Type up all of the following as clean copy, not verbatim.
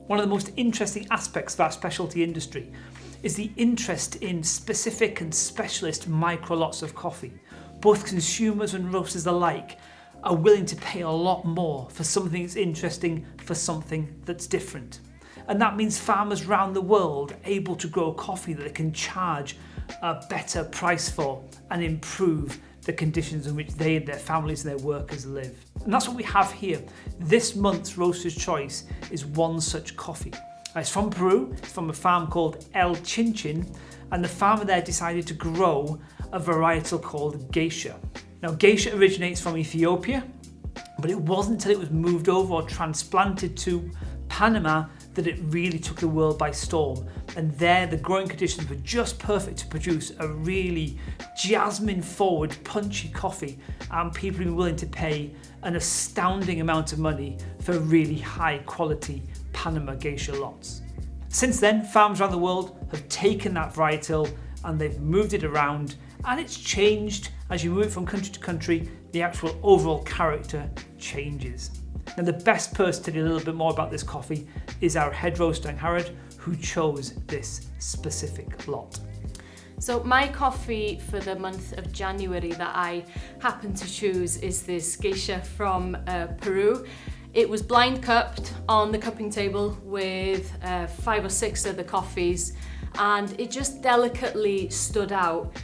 One of the most interesting aspects of our specialty industry is the interest in specific and specialist micro lots of coffee. Both consumers and roasters alike are willing to pay a lot more for something that's interesting, for something that's different. And that means farmers around the world are able to grow coffee that they can charge a better price for and improve the conditions in which they and their families and their workers live. And that's what we have here. This month's Roaster's Choice is one such coffee. It's from Peru, it's from a farm called Chinchin, and the farmer there decided to grow a varietal called Geisha. Now, Geisha originates from Ethiopia, but it wasn't until it was moved over or transplanted to Panama that it really took the world by storm. And there, the growing conditions were just perfect to produce a really jasmine-forward, punchy coffee, and people have been willing to pay an astounding amount of money for really high-quality Panama Geisha lots. Since then, farms around the world have taken that varietal and they've moved it around, and it's changed. As you move from country to country, the actual overall character changes. Now, the best person to tell you a little bit more about this coffee is our head roaster, Angharad, who chose this specific lot. So my coffee for the month of January that I happen to choose is this Geisha from Peru. It was blind cupped on the cupping table with 5 or 6 other coffees, and it just delicately stood out.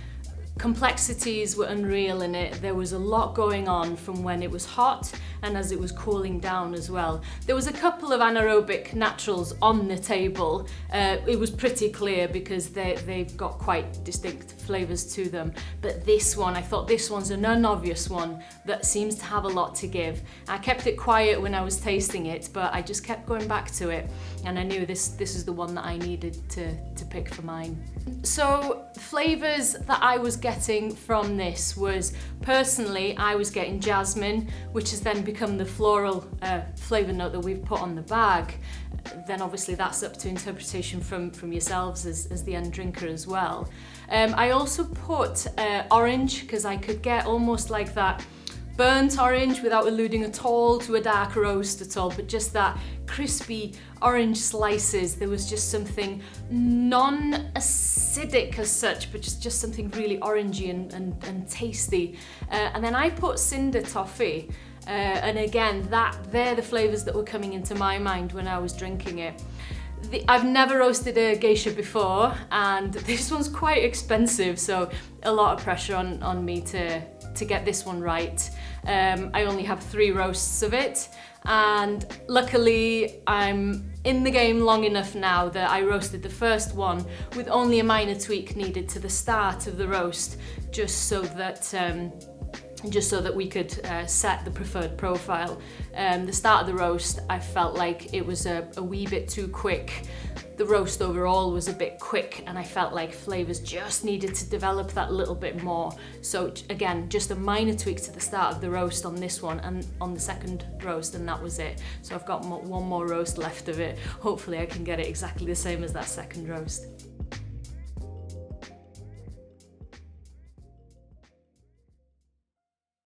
Complexities were unreal in it. There was a lot going on from when it was hot and as it was cooling down as well. There was a couple of anaerobic naturals on the table. It was pretty clear because they've got quite distinct flavours to them. But this one, I thought this one's an unobvious one that seems to have a lot to give. I kept it quiet when I was tasting it, but I just kept going back to it, and I knew this is the one that I needed to pick for mine. So flavours that I was getting from this was, personally, I was getting jasmine, which has then become the floral flavour note that we've put on the bag. Then obviously that's up to interpretation from yourselves as the end drinker as well. I also put orange, because I could get almost like that burnt orange without alluding at all to a dark roast at all, but just that crispy orange slices. There was just something non-acidic as such, but just something really orangey and tasty. And then I put cinder toffee, and again, they're the flavours that were coming into my mind when I was drinking it. I've never roasted a geisha before, and this one's quite expensive, so a lot of pressure on me to get this one right. I only have 3 roasts of it, and luckily I'm in the game long enough now that I roasted the first one with only a minor tweak needed to the start of the roast, just so that we could set the preferred profile. The start of the roast, I felt like it was a wee bit too quick. The roast overall was a bit quick, and I felt like flavours just needed to develop that little bit more. So again, just a minor tweak to the start of the roast on this one and on the second roast, and that was it. So I've got one more roast left of it. Hopefully I can get it exactly the same as that second roast.